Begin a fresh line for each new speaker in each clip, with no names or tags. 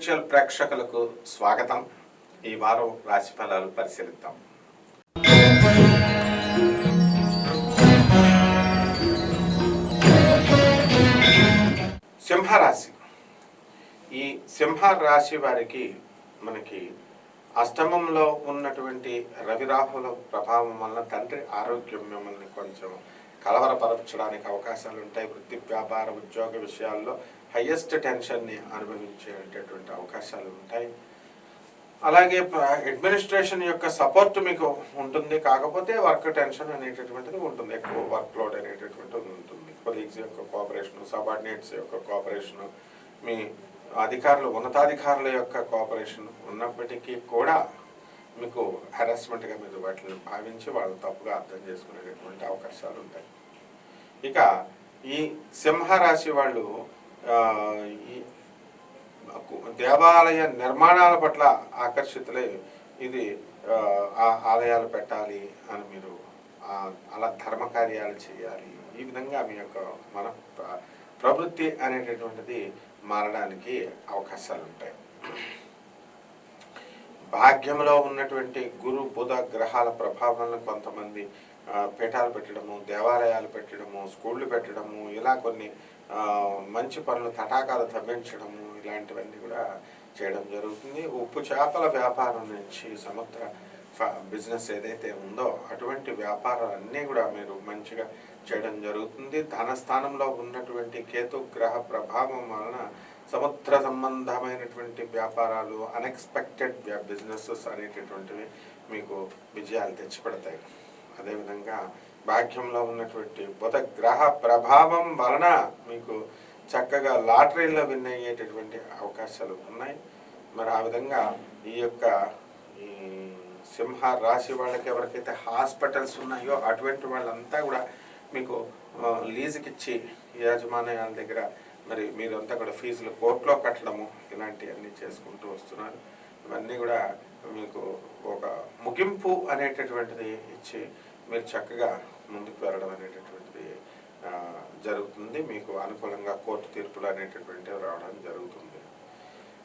Essential ప్రేక్షకులకు స్వాగతం. ఈ వారం రాశి ఫలాలు పరిశీలిద్దాం. సింహరాశి. ఈ సింహరాశి వారికి మనకి అష్టమంలో ఉన్నటువంటి రవిరాహుల ప్రభావం వలన తండ్రి ఆరోగ్యం మిమ్మల్ని కొంచెం కలవరపరచడానికి అవకాశాలు ఉంటాయి. వృత్తి, వ్యాపార, ఉద్యోగ విషయాల్లో హయ్యెస్ట్ టెన్షన్ని అనుభవించేటటువంటి అవకాశాలు ఉంటాయి. అలాగే అడ్మినిస్ట్రేషన్ యొక్క సపోర్ట్ మీకు ఉంటుంది. కాకపోతే వర్క్ టెన్షన్ అనేటటువంటిది ఉంటుంది, ఎక్కువ వర్క్ లోడ్ అనేటటువంటిది ఉంటుంది. కొలీగ్స్ యొక్క కోఆపరేషను, సబార్డినేట్స్ యొక్క కోఆపరేషను, మీ అధికారులు, ఉన్నతాధికారుల యొక్క కోఆపరేషన్ ఉన్నప్పటికీ కూడా మీకు హెరాస్మెంట్గా మీరు వాటిని భావించి వాళ్ళు తప్పుగా అర్థం చేసుకునేటటువంటి అవకాశాలు ఉంటాయి. ఇక ఈ సింహరాశి వాళ్ళు ఈ దేవాలయ నిర్మాణాల పట్ల ఆకర్షితులై ఇది ఆలయాలు పెట్టాలి అని మీరు అలా ధర్మ కార్యాలు చేయాలి, ఈ విధంగా మీ యొక్క మన ప్రవృత్తి అనేటటువంటిది మారడానికి అవకాశాలు ఉంటాయి. భాగ్యంలో ఉన్నటువంటి గురు బుధ గ్రహాల ప్రభావాలను కొంతమంది పీఠాలు పెట్టడము, దేవాలయాలు పెట్టడము, స్కూళ్ళు పెట్టడము, ఇలా కొన్ని మంచి పనులు, తటాకాలు తవ్వించడము, ఇలాంటివన్నీ కూడా చేయడం జరుగుతుంది. ఉప్పు చేపల వ్యాపారం నుంచి సముద్ర బిజినెస్ ఏదైతే ఉందో అటువంటి వ్యాపారాలన్నీ కూడా మీరు మంచిగా చేయడం జరుగుతుంది. ధనస్థానంలో ఉన్నటువంటి కేతు గ్రహ ప్రభావం వలన సముద్ర సంబంధమైనటువంటి వ్యాపారాలు, అన్ఎక్స్పెక్టెడ్ బిజినెసెస్ అనేటటువంటివి మీకు విజయాలు తెచ్చిపెడతాయి. అదేవిధంగా భాగ్యంలో ఉన్నటువంటి బుధ గ్రహ ప్రభావం వలన మీకు చక్కగా లాటరీలో విన్ అయ్యేటటువంటి అవకాశాలు ఉన్నాయి. మరి ఆ విధంగా ఈ యొక్క ఈ సింహ రాశి వాళ్ళకి ఎవరికైతే హాస్పిటల్స్ ఉన్నాయో అటువంటి వాళ్ళంతా కూడా మీకు లీజుకి ఇచ్చి యాజమాన్యాల దగ్గర మరి మీరంతా కూడా ఫీజులు కోర్టులో కట్టడము, ఇలాంటివన్నీ చేసుకుంటూ వస్తున్నారు. ఇవన్నీ కూడా మీకు ఒక ముగింపు అనేటటువంటిది ఇచ్చి మీరు చక్కగా ముందుకు వెళ్ళడం అనేటటువంటిది జరుగుతుంది. మీకు అనుకూలంగా కోర్టు తీర్పులు అనేటటువంటివి రావడం జరుగుతుంది.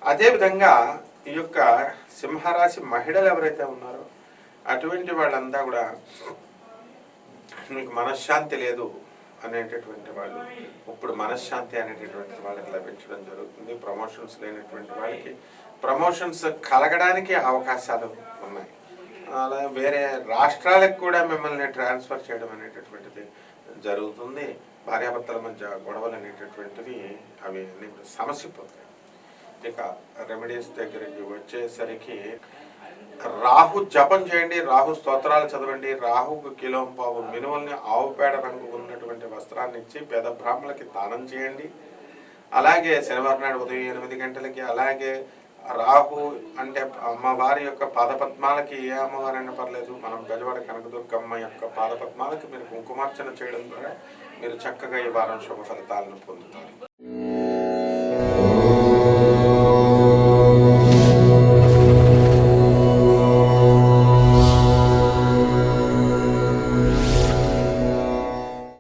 అదేవిధంగా ఈ యొక్క సింహరాశి మహిళలు ఎవరైతే ఉన్నారో అటువంటి వాళ్ళంతా కూడా మీకు మనశ్శాంతి లేదు అనేటటువంటి వాళ్ళు ఇప్పుడు మనశ్శాంతి అనేటటువంటి వాళ్ళకి లభించడం జరుగుతుంది. ప్రమోషన్స్ లేనటువంటి వాళ్ళకి ప్రమోషన్స్ కలగడానికి అవకాశాలు ఉన్నాయి. అలా వేరే రాష్ట్రాలకు కూడా మిమ్మల్ని ట్రాన్స్ఫర్ చేయడం అనేటటువంటిది జరుగుతుంది. భార్యాభర్తల మధ్య గొడవలు అనేటటువంటివి అవి అన్ని సమస్యపోతాయి. ఇక రెమెడీస్ దగ్గరికి వచ్చేసరికి రాహు జపం చేయండి, రాహు స్తోత్రాలు చదవండి, రాహుకు కిలోంపావు మినుముల్ని ఆవు పేడ రంగు ఉన్నటువంటి వస్త్రాన్ని ఇచ్చి పేద బ్రాహ్మణులకి దానం చేయండి. అలాగే శనివారం నాడు ఉదయం 8 గంటలకి, అలాగే రాహు అంటే అమ్మవారి యొక్క పాదపద్మాలకి, ఏ అమ్మవారైనా పర్లేదు, మనం గజవాడ కనకదుర్గమ్మ యొక్క పాదపద్మాలకి మీరు కుంకుమార్చన చేయడం ద్వారా మీరు చక్కగా ఈ వారం శుభ ఫలితాలను పొందుతారు.